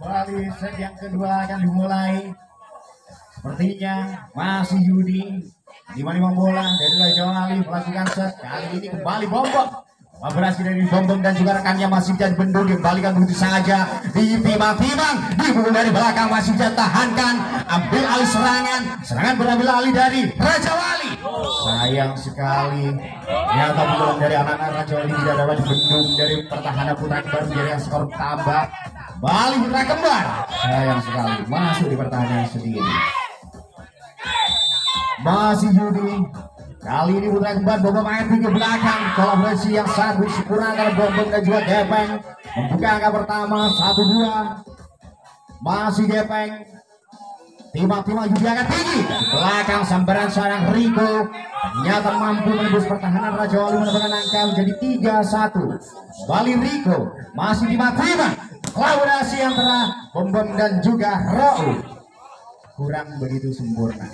Kembali set yang kedua akan dimulai. Sepertinya masih Yudi 5-5 bola dari Raja Wali melakukan set. Kali ini kembali Bombom. Vibrasi dari Bombom dan juga rekannya masih bisa dibendung, dikembalikan begitu saja. Ditimang-timang, dipukul dari belakang masih bisa tahankan. Ambil alih serangan berambil alih dari Raja Wali. Sayang sekali, ternyata pukulan dari anak-anak Raja Wali tidak dapat dibendung dari pertahanan Putra Kembar menjadi skor tambah. Bali Putra Kembar, sayang sekali masuk di pertahanan sendiri. Masih Yudi. Kali ini Putra Kembar Bombom angkat ke belakang. Kolaborasi yang sangat sempurna antara Bombom dan juga Gepeng. Membuka angka pertama 1-2. Masih Gepeng. Timang-timang Yudi angkat tinggi. Dari belakang sambaran seorang Riko. Ternyata mampu menembus pertahanan Raja Wali menambahkan angka menjadi 3-1. Bali Riko. Masih timang-timang. Kolaborasi antara Bombom dan juga Raul kurang begitu sempurna.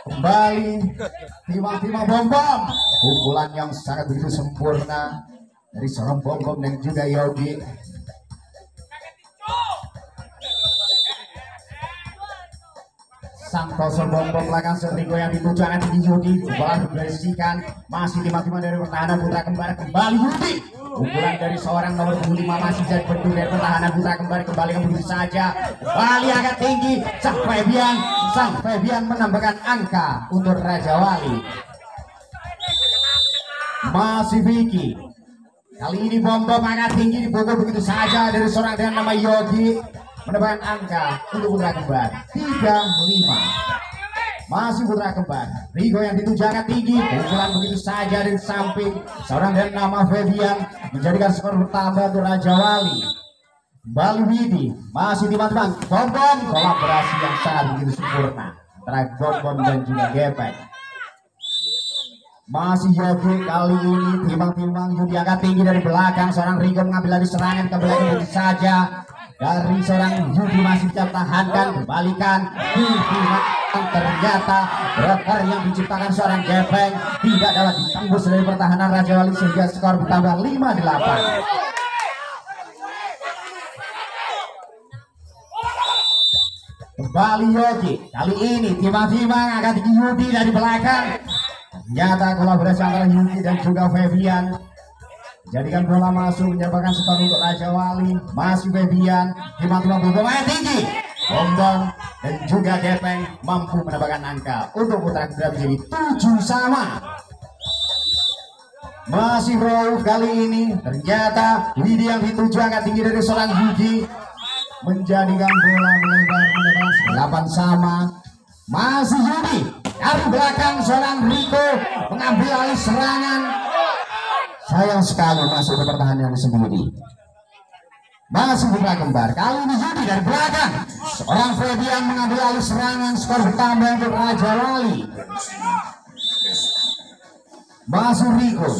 Kembali timang-timang Bombom, pukulan yang sangat begitu sempurna dari seorang Bombom dan juga Yogi. Santoso Bombom belakang Seriko yang dituju akan tinggi Yudi. Bola dibersihkan, masih timang-timang dari pertahanan Putra Kembar. Kembali Yudi, pukulan dari seorang nomor 25 masih jadi bendung dari pertahanan Putra Kembar. Kembali begitu saja, Bali agak tinggi. Sang Febian menambahkan angka untuk Raja Wali. Masih Vicky. Kali ini Bombom agak tinggi, dipukul begitu saja dari seorang dengan nama Yogi. Menambahkan angka untuk Putra Kembar 3-5. Masih Putra Kembar, Rigo yang dituju agak tinggi, pukulan begitu saja dari samping seorang dengan nama Febian menjadikan skor bertambah untuk Raja Wali. Bali Widi masih timang-timang Bombom, kolaborasi yang sangat begitu sempurna antara Bombom dan juga Gepeng. Masih Yogi, kali ini timang-timang Yudi agak tinggi dari belakang seorang Rigo mengambil alih serangan ke belakang begitu saja. Dari seorang Yudi masih bisa tahankan, kembalikan ternyata breaker yang diciptakan seorang Gepeng tidak dapat ditembus dari pertahanan Raja Wali sehingga skor bertambah 5-8. Kembali Yogi, kali ini timang-timang agak tinggi Yudi dari belakang. Ternyata kolaborasi antara Yudi dan juga Febian jadikan bola masuk menyebabkan skor untuk Raja Wali. Masih Febian, timang-timang Bombom tinggi. Bombom dan juga Gepeng mampu menambahkan angka untuk Putra Kembar menjadi 7-sama. Masih Rauf, kali ini ternyata Widi yang dituju angkat tinggi dari seorang Yudi menjadikan bola melebar menambahkan 8-sama. Masih Yudi dari belakang seorang Riko mengambil alih serangan. Sayang sekali masuk ke pertahanan sendiri. Masih Putra Kembar, kali ini Yudi dari belakang seorang Febian mengambil alih serangan, skor bertambah untuk Raja Wali. Masih Riko,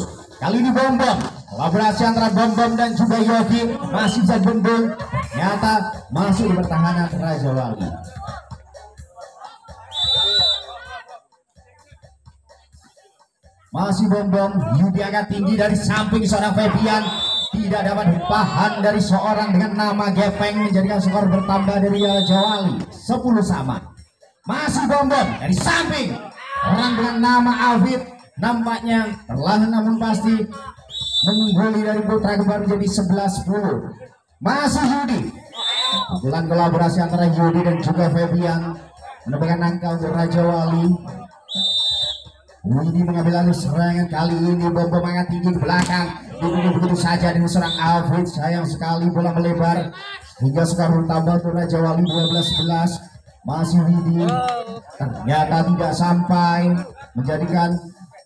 kali ini Bombom, kolaborasi antara Bombom dan juga Yogi masih bisa bendung. Nyata masuk di pertahanan Raja Wali. Masih Bombom, Yudi agak tinggi dari samping seorang Febian tidak dapat ditahan dari seorang dengan nama Gepeng menjadikan skor bertambah dari Raja Wali 10-sama. Masih Bombom dari samping orang dengan nama Alvin nampaknya perlahan namun pasti mengungguli dari Putra Kembar menjadi 11-10. Masih Yudi, pukulan kolaborasi antara Yudi dan juga Febian menambahkan angka untuk Raja Wali. Widi mengambil alih serangan, kali ini Bombom angkat tinggi ke belakang, begitu saja dengan seorang Alfred. Sayang sekali bola melebar hingga skor bertambah untuk Raja Wali 12-11. Masih Widi, ternyata tidak sampai menjadikan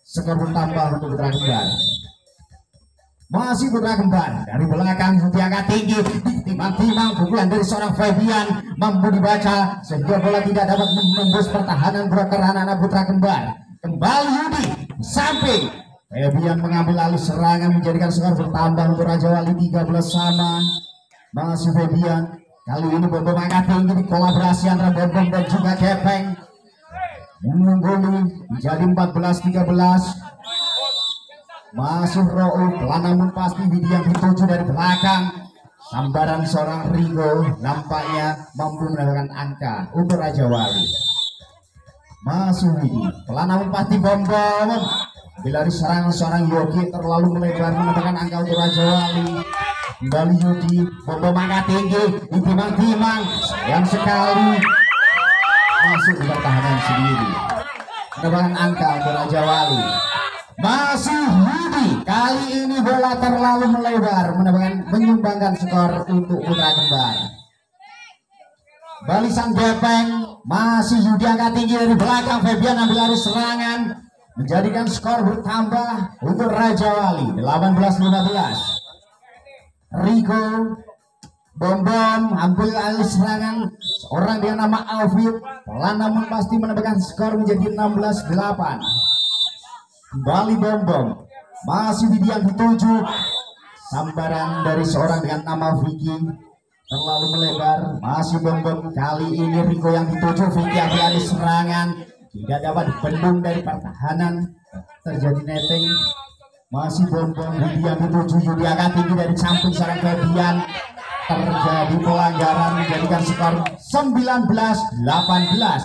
skor bertambah untuk Putra Kembar. Masih Putra Kembar dari belakang Yudi angkat tinggi, timang-timang pukulan dari seorang Febian mampu dibaca sehingga bola tidak dapat menembus pertahanan broker anak-anak Putra Kembar. Kembali Yudi samping, Febian mengambil alih serangan menjadikan skor bertambah untuk Raja Wali 13-sama. Masih Febian, kali ini Bombom angkat tinggi di kolaborasi antara Bombom dan juga Gepeng mengungguli menjadi 14-13. Masih Rauf, namun pasti Widi yang dituju dari belakang. Sambaran seorang Rigo nampaknya mampu mendapatkan angka untuk Raja Wali. Masih Widi, namun pasti Bom bila dari serangan seorang Yogi terlalu melebar mendapatkan angka untuk Raja Wali. Kembali Yudi, Bom angkat tinggi, ditimang-timang, sayang sekali masuk di pertahanan sendiri. Mendapatkan angka untuk Raja Wali. Masih Yudi, kali ini bola terlalu melebar menyumbangkan skor untuk Putra Kembar. Balisan Gepeng, masih Yudi angkat tinggi dari belakang. Febian ambil lari serangan, menjadikan skor bertambah untuk Raja Wali 18-15. Rico Bom ambil alih serangan seorang dengan nama Alfie, pelan namun pasti menambahkan skor menjadi 16-8. Kembali Bom masih Widi yang dituju. Sambaran dari seorang dengan nama Vicky terlalu melebar. Masih Bom kali ini Rico yang dituju. Vicky ambil alih serangan, tidak dapat dibendung dari pertahanan, terjadi netting. Masih Bom Widi yang dituju. Yudi angkat tinggi dari samping seorang Febian, terjadi pelanggaran menjadikan skor 19-18.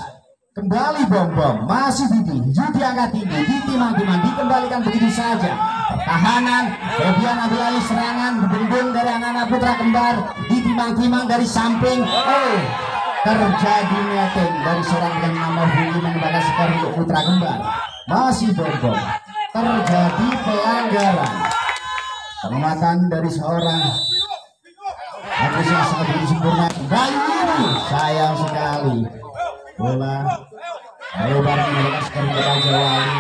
Kembali Bom masih Widi, Yudi angkat tinggi, ditimang-timang, dikembalikan begitu saja. Pertahanan, Febian ambil alih serangan, dibendung dari anak-anak Putra Kembar, ditimang-timang dari samping. Terjadi netting dari seorang yang nama Widi menambahkan skor untuk Putra Kembar. Masih Bom terjadi pelanggaran. Pengamatan dari seorang Agus yang sangat sempurna. Kali ini sayang sekali bola lebar menambahkan skor untuk Raja Wali.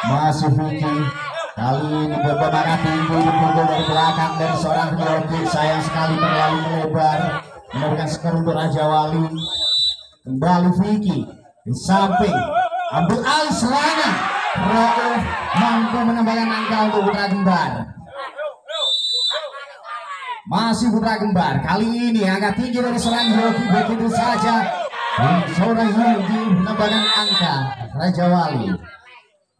Masih Vicky, kali ini Bom angkat tinggi, dipukul dari belakang dari seorang Yogi. Sayang sekali terlalu melebar menambahkan skor untuk Raja Wali. Kembali Vicky di samping, ambil alih serangan. Rauf mampu menambahkan angka untuk Putra Kembar. Masih Putra Kembar, kali ini angkat tinggi dari seorang Yogi, begitu saja. Seorang Yogi menambahkan angka Raja Wali.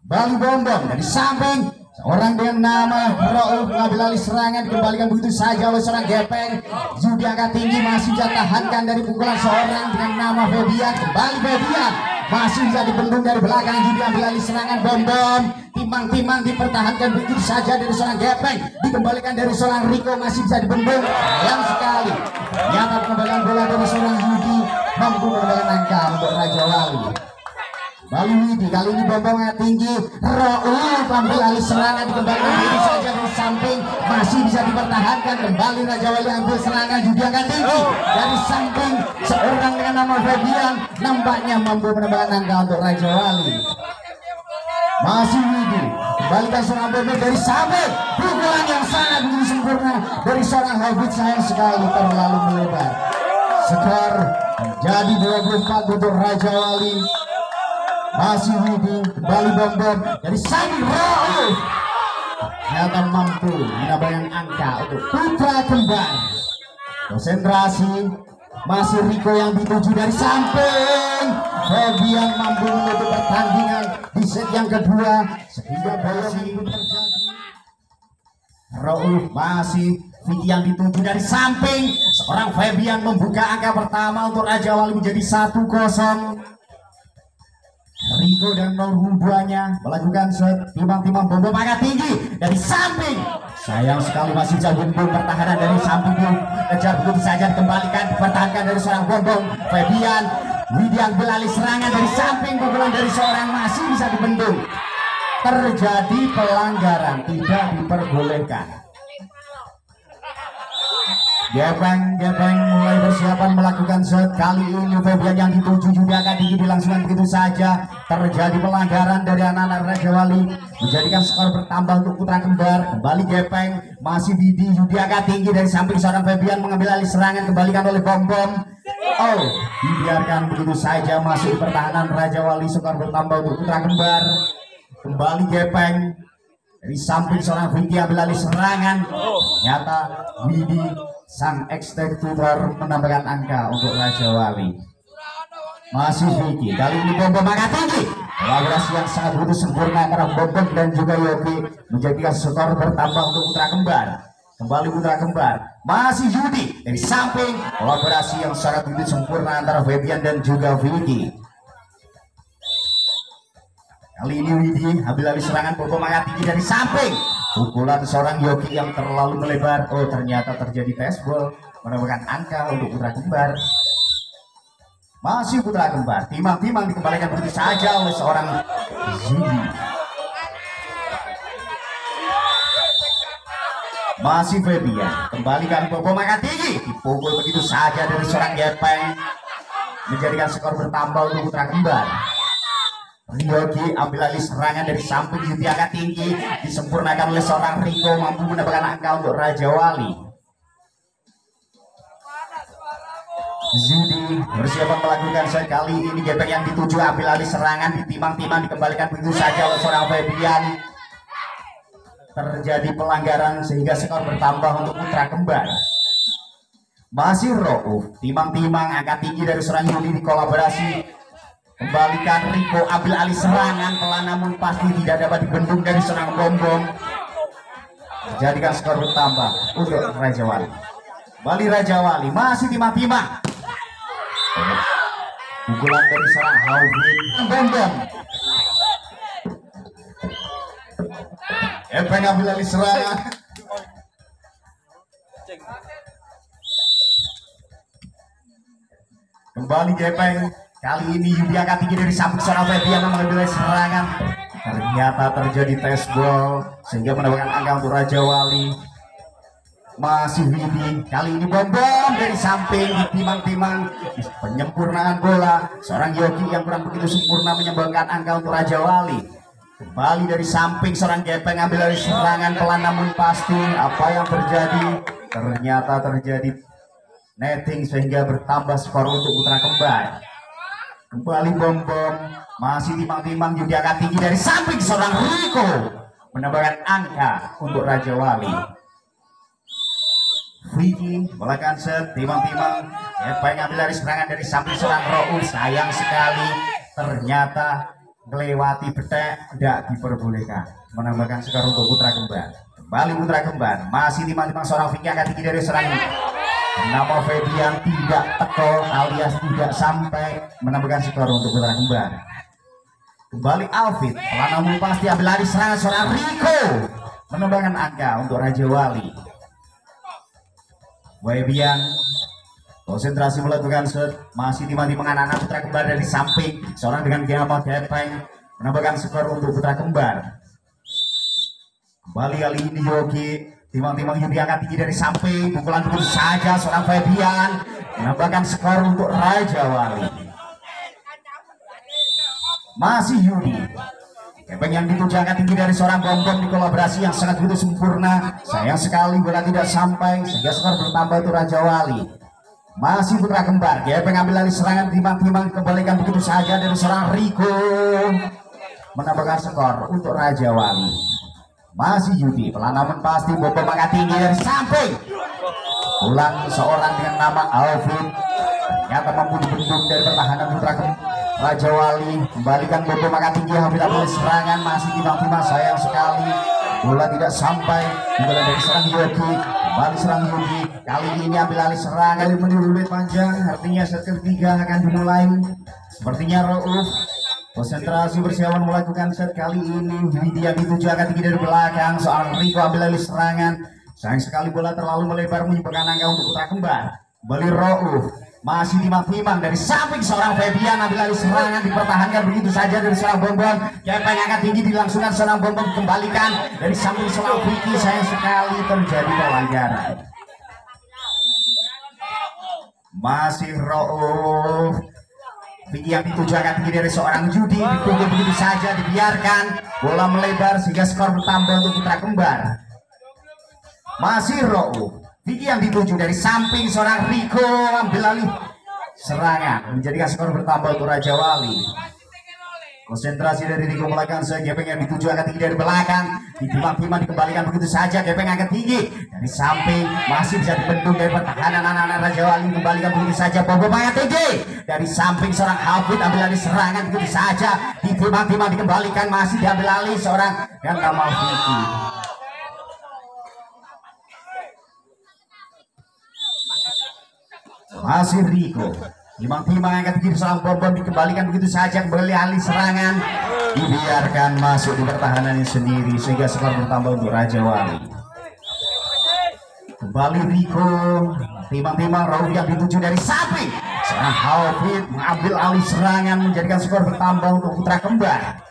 Bali Bom dari samping, seorang dengan nama Rauf mengambil alih serangan, dikembalikan begitu saja oleh seorang Gepeng. Yudi angkat tinggi, masih bisa tahankan dari pukulan seorang dengan nama Febian. Kembali Febian, masih bisa dibendung dari belakang. Yudi ambil alih serangan. Bom timang-timang dipertahankan begitu saja dari seorang Gepeng, dikembalikan dari seorang Rico, masih bisa dibendung. Sayang sekali nyata pengembalian bola dari seorang Yudi mampu menambahkan angka untuk Raja Wali. Bali Widi, kali ini Bom tinggi. Rauf ambil alih serangan, dikembalikan begitu saja dari samping, masih bisa dipertahankan. Kembali Raja Wali ambil serangan, Yudi angkat tinggi dari samping. Seorang dengan nama Febian nampaknya mampu menambahkan angka untuk Raja Wali. Masih Widi, kembalikan seorang Bom dari samping, pukulan yang sangat begitu sempurna dari seorang Habib. Sayang sekali terlalu melebar. Skor menjadi 24 untuk Raja Wali. Masih Widi, kembali Bom dari samping. Rauf ternyata mampu menambahkan angka untuk Putra Kembar. Konsentrasi, masih Rico yang dituju dari samping. Febian mampu menutup pertandingan di set yang kedua sehingga masih terjadi. Rauf, masih Vicky yang dituju dari samping. Seorang Febian membuka angka pertama untuk Raja Wali menjadi 1-0. Rico dan Norhuduanya melakukan set, timang-timang Bom angkat tinggi dari samping. Sayang sekali masih jauh pertahanan dari samping. Kejar begitu saja, dikembalikan, dipertahankan dari seorang Bom. Febian, Widi ambil alih serangan dari samping, pukulan dari seorang masih bisa dibendung. Terjadi pelanggaran, tidak diperbolehkan. Gepeng mulai persiapan melakukan set. Kali ini Febian yang dituju juga akan tinggi, dilangsungkan begitu saja. Terjadi pelanggaran dari anak-anak Raja Wali, menjadikan skor bertambah untuk Putra Kembar. Kembali Gepeng, masih Widi, Yudi angkat tinggi dari samping seorang Febian mengambil alih serangan, kembalikan oleh Bom. Dibiarkan begitu saja, masih di pertahanan Raja Wali. Skor bertambah untuk Putra Kembar. Kembali Gepeng dari samping seorang Vicky ambil alih serangan. Nyata Widi sang eksekutor menambahkan angka untuk Raja Wali. Masih Vicky, kali ini Bom Bom angkat tinggi. Kolaborasi yang sangat begitu sempurna antara Bom Bom dan juga Yogi menjadikan skor bertambah untuk putra kembar. Kembali putra kembar, masih Yudi dari samping. Kolaborasi yang sangat begitu sempurna antara Febian dan juga Vicky. Kali ini Widi ambil alih serangan, Bom Bom angkat tinggi dari samping. Pukulan seorang Yogi yang terlalu melebar. Oh, ternyata terjadi fastball, menambahkan angka untuk putra kembar. Masih putra kembar, timang-timang dikembalikan begitu saja oleh seorang Zudi. Masih Febian, kembalikan Bom Bom angkat tinggi, dipukul begitu saja dari seorang Gepeng, menjadikan skor bertambah untuk putra kembar. Yogi ambil alih serangan dari samping, Yudi angkat tinggi, disempurnakan oleh seorang Riko, mampu mendapatkan angka untuk Raja Wali. Zudi bersiap melakukan set kali ini. Gepeng yang dituju ambil alih serangan, ditimang-timang dikembalikan begitu saja oleh seorang Febian. Terjadi pelanggaran sehingga skor bertambah untuk putra kembar. Masih Rauf, timang-timang angkat tinggi dari seorang Yudi di kolaborasi. Kembalikan Riko ambil alih serangan, pelan namun pasti tidak dapat dibendung dari seorang Bom Bom. Jadikan skor bertambah untuk Raja Wali. Bali Raja Wali masih timang-timang. Pukulan dari seorang Haubin Bom Bom. Gepeng ambil alih serangan. Kembali Gepeng. Kali ini Yudi angkat tinggi dari samping seorang Febian yang mengambil serangan. Ternyata terjadi fastball sehingga mendapatkan angka untuk Raja Wali. Masih Widi, kali ini Bom Bom dari samping, timang-timang penyempurnaan bola. Seorang Yogi yang kurang begitu sempurna menyumbangkan angka untuk Raja Wali. Kembali dari samping seorang Gepeng ambil dari serangan, pelan namun pasti. Apa yang terjadi? Ternyata terjadi netting sehingga bertambah skor untuk putra kembar. Kembali Bom Bom, masih timang-timang, Yudi angkat tinggi dari samping seorang Riko menambahkan angka untuk Raja Wali. Vicky melakukan set, timang-timang, Gepeng ambil dari serangan dari samping seorang Rauf. Sayang sekali, ternyata melewati betek, tidak diperbolehkan, menambahkan skor untuk putra kembar. Kembali putra kembar, masih timang-timang seorang Vicky angkat tinggi dari seorang nama Febian tidak teko alias tidak sampai menambahkan skor untuk putra kembar. Kembali Alvin, pelan namun pasti ambil lari serangan seorang Riko menambahkan angka untuk Raja Wali. Febian konsentrasi melakukan set, masih timang-timang anak-anak putra kembar dari samping. Seorang dengan nama Gepeng menambahkan skor untuk putra kembar. Kembali kali ini Yogi, timang-timang Yudi angkat tinggi dari samping, pukulan begitu saja seorang Febian menambahkan skor untuk Raja Wali. Masih Yudi, Gepeng yang dituju angkat tinggi dari seorang Bom Bom di kolaborasi yang sangat begitu sempurna. Sayang sekali bola tidak sampai sehingga skor bertambah untuk Raja Wali. Masih putra kembar, Gepeng ambil alih serangan, timang-timang kembalikan begitu saja dari seorang Riko menambahkan skor untuk Raja Wali. Masih Yudi, pelan namun pasti Bom Bom angkat tinggi dari samping. Ulang seorang dengan nama Alvin ternyata mampu dibendung dari pertahanan putra Raja Wali. Kembalikan Bom Bom angkat tinggi, hampir ambil serangan, masih timang-timang, sayang sekali bola tidak sampai. Bola dari serang Yogi, kembali serang Yogi. Kali ini ambil alih serangan, menit panjang, artinya set ketiga akan dimulai. Sepertinya Rauf konsentrasi bersiapan melakukan set kali ini. Widi yang dituju angkat tinggi dari belakang, seorang Riko ambil alih serangan. Sayang sekali bola terlalu melebar menyebabkan angka untuk putra kembar. Kembali Rauf, masih timang-timang dari samping seorang Febian ambil alih serangan, dipertahankan begitu saja dari seorang Bom Bom. Gepeng angkat tinggi dilangsungkan seorang Bom Bom, kembalikan dari samping seorang Vicky. Sayang sekali terjadi pelanggaran. Masih Rauf, Vicky yang dituju angkat tinggi dari seorang Yudi, dipukul begitu saja, dibiarkan bola melebar sehingga skor bertambah untuk putra kembar. Masih Rauf, Vicky yang dituju dari samping seorang Riko ambil alih serangan, menjadikan skor bertambah untuk Raja Wali. Konsentrasi dari Riko melakukan segepeng yang dituju agak tinggi dari belakang, ditimang-timang dikembalikan begitu saja, gepeng agak tinggi dari samping masih bisa dibendung dari pertahanan anak-anak Raja Wali, kembalikan begitu saja, bom agak tinggi dari samping seorang Hafid ambil alih serangan begitu saja, ditimang-timang dikembalikan masih diambil alih seorang Gantama Vicky. Masih Riko timang-timang angkat kiri seorang bom dikembalikan begitu saja, kembali alih serangan dibiarkan masuk di pertahanannya sendiri sehingga skor bertambah untuk Raja Wali. Kembali Riko timang-timang Rauf yang dituju dari samping, seorang Hafid mengambil alih serangan menjadikan skor bertambah untuk Putra Kembar.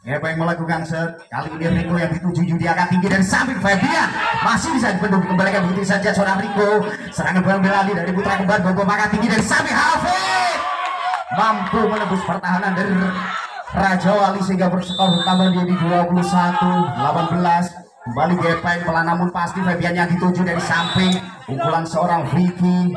Gepeng melakukan set, kali ini Riko yang dituju judi angkat tinggi dari samping, Febian masih bisa dibendung dikembalikan begitu saja seorang Riko, serangan berambil alih dari Putra Kembar, bom angkat tinggi dari samping, Hafid mampu menembus pertahanan dari Raja Wali sehingga berskor bertambah menjadi 21-18. Kembali Gepeng pelan namun pasti, Febian yang dituju dari samping, pukulan seorang Vicky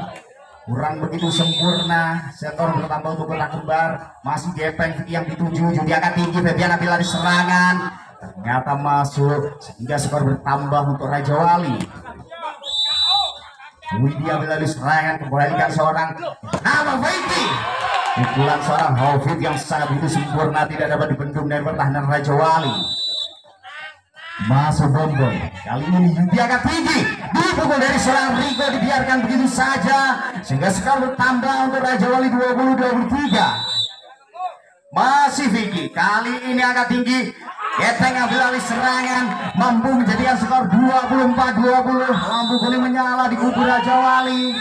kurang begitu sempurna, skor bertambah untuk Putra Kembar. Masih Gepeng yang dituju, judi angkat tinggi, Febian ambil alih serangan, ternyata masuk sehingga skor bertambah untuk Raja Wali. Widi ambil alih serangan, kembalikan seorang nama Vicky, pukulan seorang Hafid yang sangat begitu sempurna tidak dapat dibendung dari pertahanan Raja Wali. Masuk bom, kali ini judi angkat tinggi, dipukul dari seorang Riko, dibiarkan begitu saja sehingga skor bertambah untuk Raja Wali 20-23. Masih Vicky, kali ini angkat tinggi, Gepeng ambil alih serangan, mampu menjadikan skor 24-20. Lampu kuning menyala di kubu Raja Wali.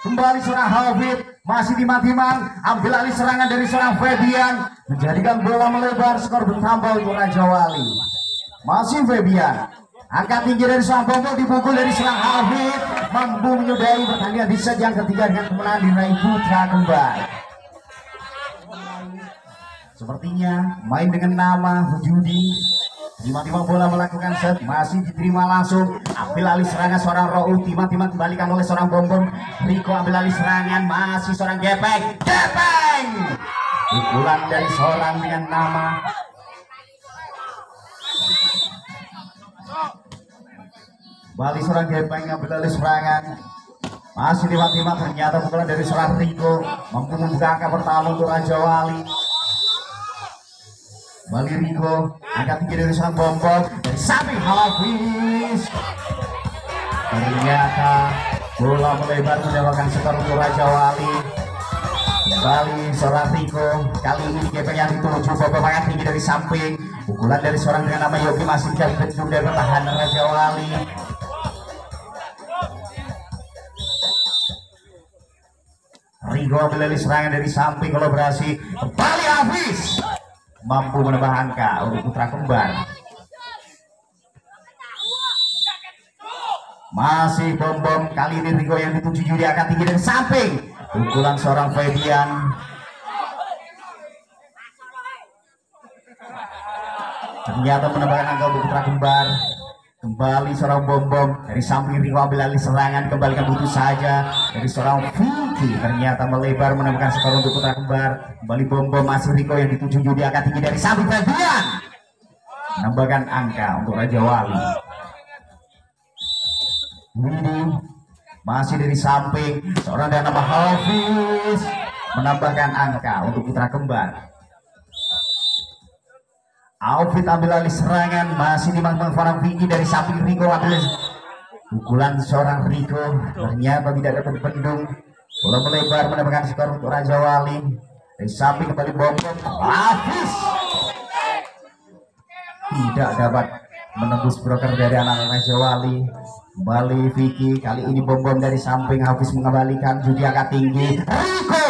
Kembali seorang Hafid masih timang-timang ambil alih serangan dari seorang Febian, menjadikan bola melebar, skor bertambah untuk Raja Wali. Masih Febian angkat tinggi dari seorang bom, dipukul dari seorang Hafid, mampu menyudahi pertandingan di set yang ketiga dengan kemenangan diraih Putra Kembar. Sepertinya main dengan nama Hujudi, timang-timang bola melakukan set, masih diterima langsung, ambil alih serangan seorang Rauf, timang-timang dibalikan oleh seorang bom. Riko ambil alih serangan, masih seorang Gepeng, pukulan dari seorang dengan nama Bali, seorang Gepeng ambil alih serangan, masih timang-timang, ternyata pukulan dari seorang Riko mampu membuka angka pertama untuk Raja Wali. Bali Riko angkat tinggi dari seorang bom dari samping, Hafiz, ternyata bola melebar mendapatkan skor untuk Raja Wali. Kembali seorang Riko, kali ini Gepeng yang dituju, bom angkat tinggi dari samping, pukulan dari seorang dengan nama Yogi masih bisa dibendung dari pertahanan Raja Wali. Riko ambil alih serangan dari samping, kolaborasi kembali Hafiz mampu menambah angka untuk Putra Kembar. Masih bom, kali ini Riko yang dituju judi angkat tinggi dari samping, pukulan seorang Febian, ternyata menambahkan angka untuk Putra Kembar. Kembali seorang bom dari samping, Riko ambil alih serangan, kembalikan begitu saja dari seorang Vicky, ternyata melebar menambahkan skor untuk Putra Kembar. Kembali bom masih Riko yang dituju judi angkat tinggi dari samping, Febian menambahkan angka untuk Raja Wali. Widi masih dari samping, seorang dengan nama Hafiz menambahkan angka untuk Putra Kembar. Aufit ambil alih serangan, masih dimantau seorang Vicky dari samping, Riko ambil pukulan seorang Riko, ternyata tidak dapat dibendung, bola melebar menambahkan skor untuk Raja Wali. Dari samping kembali bom, Hafiz tidak dapat menembus broker dari anak Raja Wali. Kembali Vicky, kali ini bom dari samping, Hafiz mengembalikan judi angkat tinggi, Riko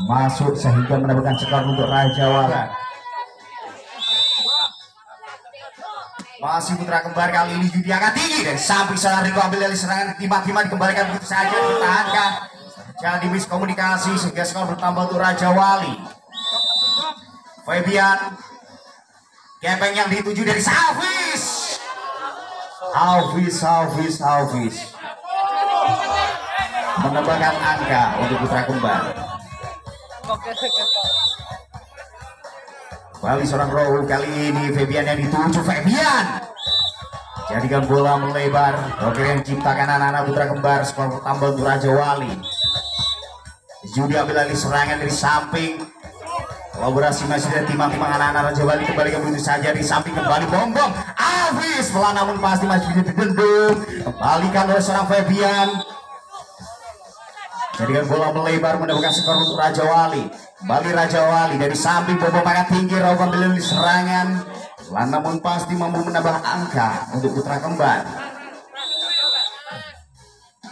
masuk sehingga menambahkan skor untuk Raja Wali. Masih Putra Kembar, kali ini judi angkat tinggi dari samping, seorang Riko ambil alih serangan, timang-timang dikembalikan begitu saja, dipertahankan, jadi miskomunikasi sehingga skor bertambah untuk Raja Wali. Febian, Gepeng yang dituju dari Hafiz, menambahkan angka untuk Putra Kembar. Kembali seorang Raul, kali ini Febian yang dituju. Febian jadikan bola melebar. Oke, yang ciptakan anak-anak putra kembar. Skor tambah untuk Raja Wali. Judi ambil alih serangan dari samping. Kolaborasi masih dari timang-timang anak-anak Raja Wali. Kembali ke begitu saja di samping, kembali bom-bom. Habis pelan namun pasti masih bisa didendung. Kembalikan oleh seorang Febian. Jadikan bola melebar mendapatkan skor untuk Raja Wali. Kembali Raja Wali dari samping, bom-bom agak tinggi. Raul ambil alih serangan. Pelan namun pasti mampu menambah angka untuk putra kembar.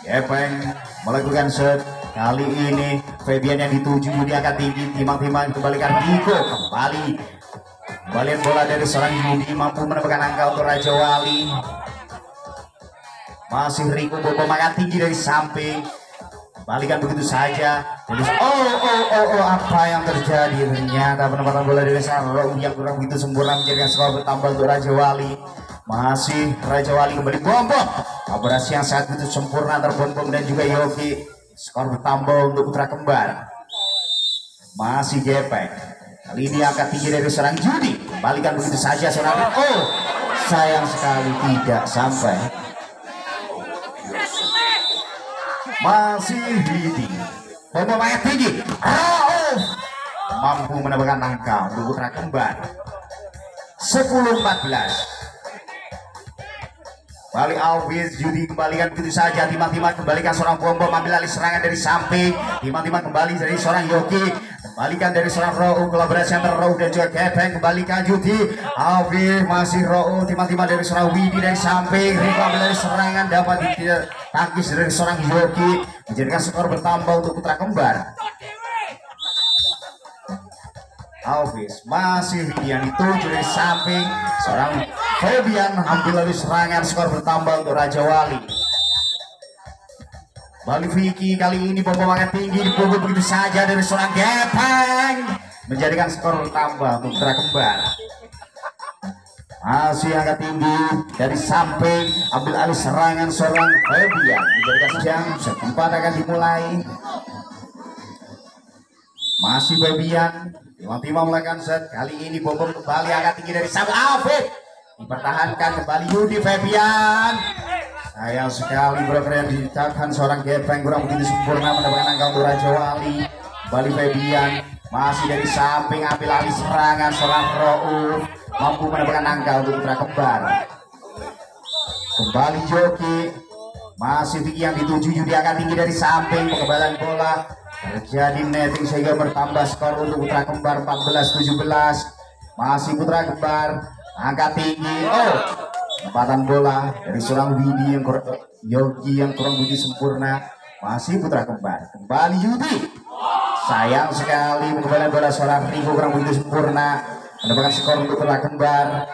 Gepeng melakukan set. Kali ini Febian yang dituju di angka tinggi, timang-timang kembalikan Riko. Kembalian bola dari seorang Yudi mampu mendapatkan angka untuk Raja Wali. Masih Riko, bom angka tinggi dari samping. Kembalikan begitu saja. Apa yang terjadi? Ternyata penempatan bola dari Sarong yang kurang begitu sempurna menjadikan skor bertambah untuk Raja Wali. Masih Raja Wali kembali bom. Operasi yang sangat begitu sempurna antara bom dan juga Yogi. Skor bertambah untuk putra kembar. Masih Gepeng. Kali ini angka tinggi dari seorang Judi. Kembalikan begitu saja seorang. Sayang sekali tidak sampai. Masih Widi. Bom ayat tinggi. Mampu mendapatkan angka untuk putra kembar. 10-14. Balik Alvis, Judi kembalikan begitu saja. Timang-timang kembalikan seorang bom-bom, ambil alih serangan dari samping. Timang-timang kembali dari seorang Yogi. Kembalikan dari seorang Rou, kolaborasi antara Rou dan juga Gepeng. Kembalikan Judi. Alvis masih Rou. Timang-timang dari seorang Widi dari samping. Riko ambil alih serangan, dapat ditangkis dari seorang Yogi. Menjadikan skor bertambah untuk putra kembar. Alvis masih yang dituju dari samping. Seorang Febian ambil alih serangan, skor bertambah untuk Raja Wali. Balik Vicky kali ini bom angkat tinggi dipukul begitu saja dari seorang Gepeng, menjadikan skor bertambah untuk putra kembar. Masih angkat tinggi dari samping, ambil alih serangan seorang Febian, menjadikan jam setempat akan dimulai. Masih Febian, timang-timang melakukan set. Kali ini bom kembali angkat tinggi dari samping. Afif dipertahankan kembali Yudi Febian. Sayang sekali broker yang diciptakan seorang Gepeng kurang begitu sempurna mendapatkan angka untuk Raja Wali. Kembali Febian masih dari samping, ambil alih serangan seorang Rauf, mampu mendapatkan angka untuk putra kembar. Kembali Joki, masih Vicky yang dituju Yudi angkat tinggi dari samping. Pengembalan bola terjadi netting sehingga bertambah skor untuk putra kembar 14-17. Masih putra kembar angkat tinggi. Tempatan bola dari seorang Widi yang Yogi yang kurang begitu sempurna. Masih putra kembar. Kembali Yudi. Sayang sekali pengembalan bola seorang Riko kurang begitu sempurna. Mendapatkan skor untuk putra kembar.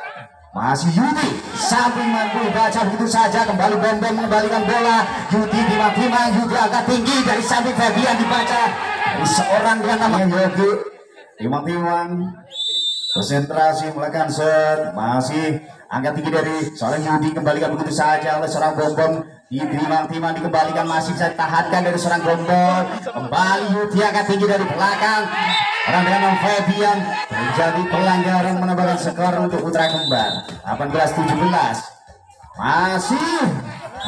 Masih Yudi. Samping mampu baca begitu saja. Kembali bom-bom mengembalikan bola. Yudi timang-timang. Yudi agak tinggi dari samping Febian dibaca dari seorang dengan namanya Yogi. Timang-timang konsentrasi melakukan set. Masih angkat tinggi dari seorang Yudi, kembalikan begitu saja oleh seorang bom-bom. Timang-timang dikembalikan, masih bisa ditahankan dari seorang bom-bom. Kembali Yudi angkat tinggi dari belakang. Orang dengan Febian, terjadi pelanggaran menambahkan skor untuk putra kembar 18-17. Masih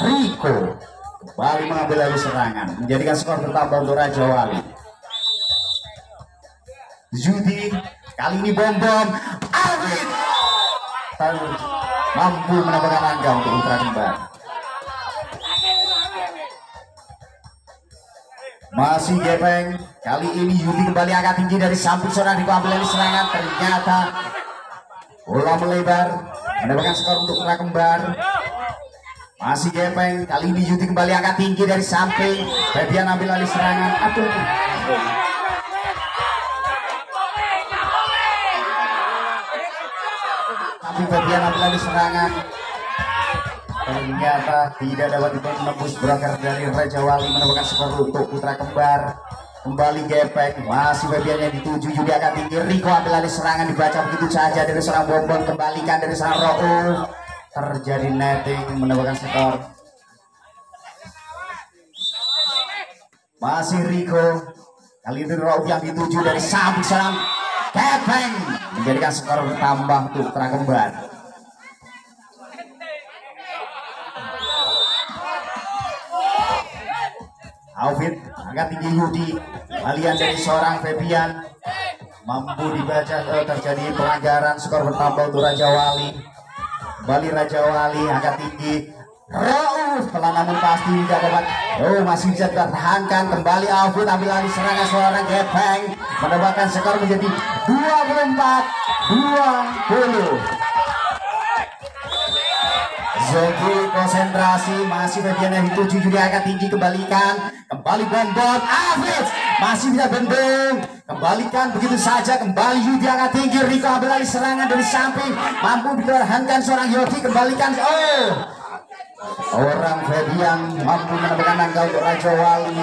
Riko kembali mengambil alih serangan, menjadikan skor bertambah untuk Raja Wali. Yudi kali ini bom-bom. Awit mampu mendapatkan angka untuk putra kembar. Masih Gepeng, kali ini Yudi kembali angkat tinggi dari samping seorang Riko ambil alih serangan. Ternyata bola melebar, mendapatkan skor untuk putra kembar. Masih Gepeng, kali ini Yudi kembali angkat tinggi dari samping. Febian ambil alih serangan. Febian ambil alih serangan. Ternyata tidak dapat menembus broker dari Raja Wali, mendapatkan skor untuk putra kembar. Kembali Gepeng, masih Febian yang dituju juga akan tinggi. Riko ambil alih serangan, dibaca begitu saja dari seorang Bonbon, kembalikan dari seorang Raul. Terjadi netting, mendapatkan skor. Masih Riko, Kali ini Rauf yang dituju dari samping serang Kepeng menjadikan skor bertambah untuk Putra Kembar. Aufid agak tinggi Yudi, kalian dari seorang Febian mampu dibaca terjadi pelanggaran, skor bertambah untuk Raja Wali. Kembali Raja Wali agak tinggi Rauf, pelan namun pasti tidak dapat. Masih bisa dipertahankan. Kembali Aufid ambil alih serangan seorang Gepeng, menambahkan skor menjadi 24-20. Zogi konsentrasi, masih bagian yang dituju juga agak tinggi, kembalikan, kembali Bonbon, Hafiz masih bisa bendung, kembalikan begitu saja, kembali Yudi agak tinggi, Riko ambil alih serangan dari samping, mampu dipertahankan seorang Yogi, kembalikan, orang Febian mampu menambahkan angka untuk Raja Wali.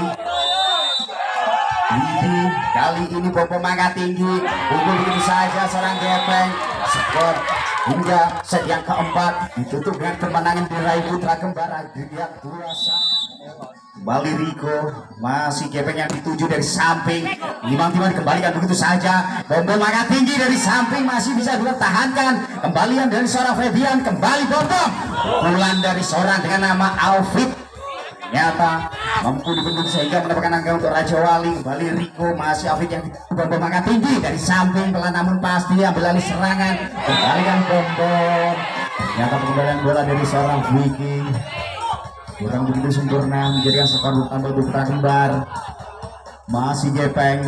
Yudi kali ini Bonbon agak tinggi, unggul begitu saja seorang Gepeng, skor hingga set yang keempat ditutup dengan kemenangan diraih Putra Kembar. Dilihat 2-1. Kembali Riko, masih Gepeng yang dituju dari samping, Timang-timang kembalikan begitu saja, Bonbon agak tinggi dari samping, masih bisa dipertahankan, kembalian dari seorang Febian, kembali Bonbon, pukulan dari seorang dengan nama Aufid ternyata mampu dibendung sehingga mendapatkan angka untuk Raja Wali. Kembali Riko, masih Aufid yang Bonbon agak tinggi dari samping, pelan namun pasti ambil alih serangan, kembalikan Bonbon, ternyata pengembalian bola dari seorang Viking kurang begitu sempurna, menjadikan skor bertambah untuk Putra Kembar. Masih Gepeng,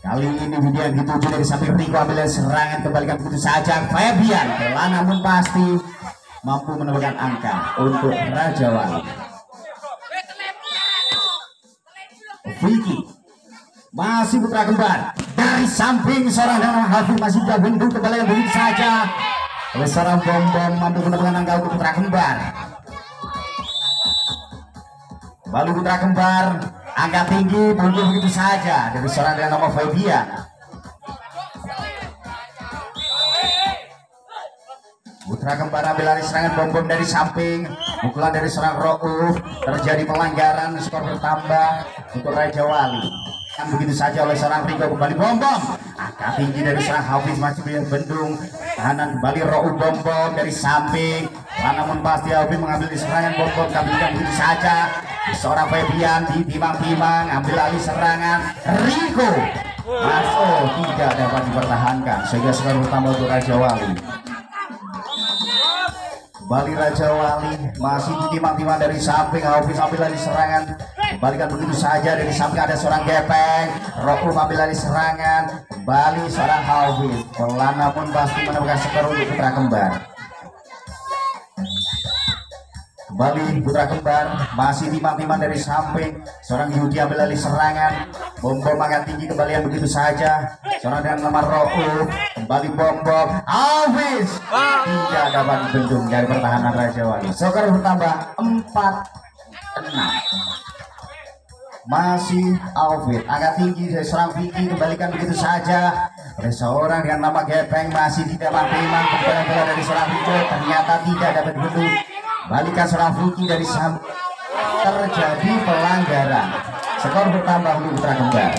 kali ini Widian dituju dari samping Riko ambil alih serangan, kembalikan begitu saja Febian, pelan namun pasti mampu menambahkan angka untuk Raja Wali. Vicky masih Putra Kembar dari samping seorang dengan Hafiz masih bisa bendung, kembali yang begitu saja oleh seorang Bonbon, mampu mendapatkan angka untuk Putra Kembar. Kembali Putra Kembar angka tinggi, bendung begitu saja dari seorang dengan nama Febian. Putra Kembar ambil alih serangan, Bonbon dari samping, pukulan dari seorang Rauf, terjadi pelanggaran, skor bertambah untuk Raja Wali. Yang begitu saja oleh seorang Riko, kembali Bonbon, angka tinggi dari seorang Hafiz masih bendung, tahanan kembali Rauf, Bonbon dari samping, namun pasti Hafiz mengambil di serangan, Bonbon kembalikan begitu saja, seorang Febian ditimang-timang, ambil alih serangan, Riko masuk, tidak dapat dipertahankan sehingga skor bertambah untuk Raja Wali. Kembali Raja Wali, masih ditimang-timang dari samping, Hafiz ambil alih serangan, kembalikan begitu saja dari samping ada seorang Gepeng, Rauf ambil alih serangan, kembali seorang Hafiz, pelan namun pasti menemukan skor untuk Putra Kembar. Kembali Putra Kembar, masih timang-timang dari samping, seorang Yudi ambil alih serangan, Bonbon agak tinggi, kembali yang begitu saja, seorang dengan nama Rauf, kembali Bonbon, Hafiz tidak dapat dibendung dari pertahanan Raja Wali. Skor bertambah 4-6. Masih Aufid agak tinggi dari seorang Vicky, kembalikan begitu saja oleh seorang dengan nama Gepeng, masih tidak timang, kembali bola dari seorang Vicky, ternyata tidak dapat dibendung. Balikan seorang Vicky dari samping, terjadi pelanggaran, skor bertambah untuk Putra Kembar.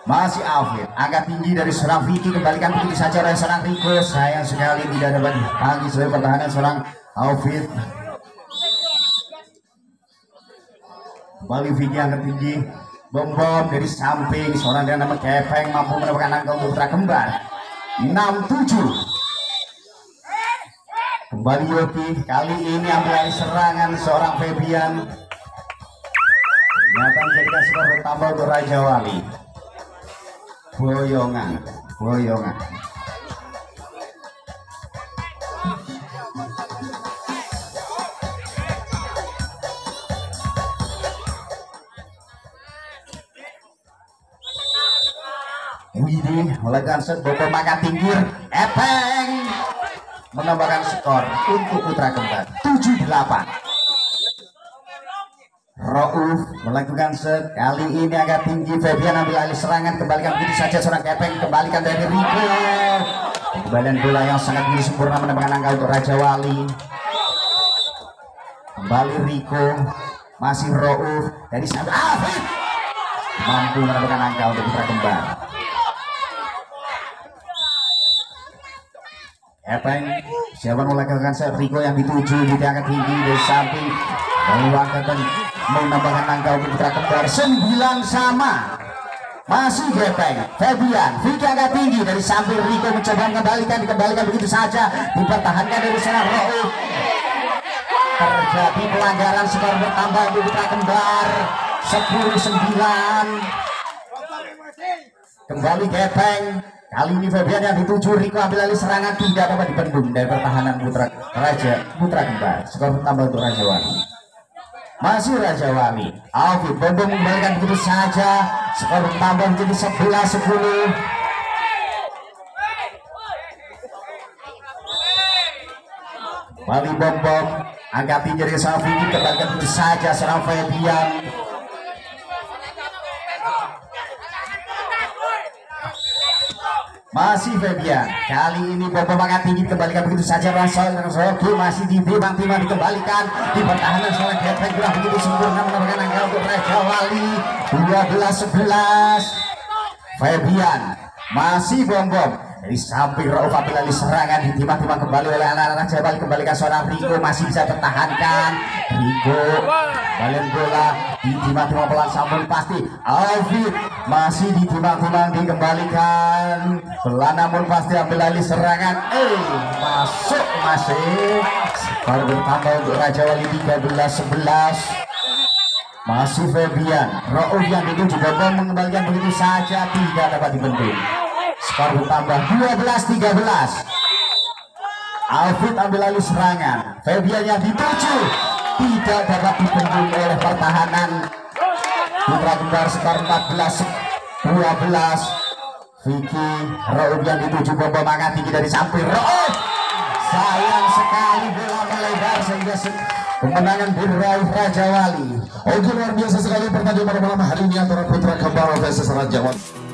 Masih Aufid agak tinggi dari seorang Vicky, kembalikan begitu saja oleh seorang Riko, sayang sekali tidak dapat dipanggil sebagai pertahanan seorang Aufid. Kembali Vicky agak tinggi, Bonbon dari samping, seorang dengan nama Gepeng mampu mendapatkan angka untuk Putra Kembar 6-7. Kembali Yogi, kali ini ambil alih serangan seorang Febian, ternyata menjadikan skor bertambah untuk Raja Wali. Boyongan. Widih melakukan set, Bonbon makan tinggi, Epeng menambahkan skor untuk Putra Kembar 7-8. Rauf melakukan set, kali ini agak tinggi, Febian ambil alih serangan, kembalikan begitu saja seorang Gepeng, kembalikan dari Riko, kembalian bola yang sangat sempurna menambahkan angka untuk Raja Wali. Kembali Riko, masih Rauf dari Sampir Afif mampu mendapatkan angka untuk putra kembar. Epeng siapa melakukan set Riko yang dituju di angka tinggi dari samping melakukan menambahkan angka untuk putra kembar 9 sama. Masih Gepeng, Febian, Vicky agak tinggi dari samping Riko mencoba dikembalikan begitu saja, dipertahankan dari sana Rauf. Terjadi pelanggaran, skor bertambah untuk putra kembar 10-9. Kembali Gepeng, kali ini Febian yang dituju Riko ambil alih serangan tidak dapat dibendung dari pertahanan putra kembar. Skor bertambah untuk Raja Wali. Masih Raja Wali, Alfi Bom mengembalikan begitu saja, skor bertambah menjadi 11-10. Wali Bom angkat tinggi dari Safi dikembalikan begitu saja serang Febian. Masih Febian, kali ini Bom angkat tinggi dikembalikan begitu saja Rocky masih ditimbang-timbang dikembalikan di pertahanan seorang Gepeng kurang begitu sempurna mendapatkan angka untuk Raja Wali 12-11. Febian masih Bom dari samping Rauf ambil alih serangan ditimbang-timbang kembali oleh anak-anak Raja Wali kembalikan seorang Riko masih bisa tertahankan Riko balen bola ditimbang-timbang pelan sambung pasti Alfi masih ditimbang-timbang dikembalikan pelan namun pasti ambil alih serangan masuk masih skor bertambah untuk Raja Wali 13-11. Masih Febian, Rauf yang dituju Bom mengembalikan begitu saja tidak dapat dibendung. Skor bertambah 12-13. Alfit ambil alih serangan. Febian yang dituju tidak dapat dibendung oleh pertahanan putra kembar. Skor 14-12. Vicky Rauf yang dituju Bom angkat tinggi dari samping Rauf. Sayang sekali bola melebar sehingga kemenangan diraih Raja Wali. Oke, luar biasa sekali pertandingan pada malam hari ini antara putra kembar versus Raja Wali.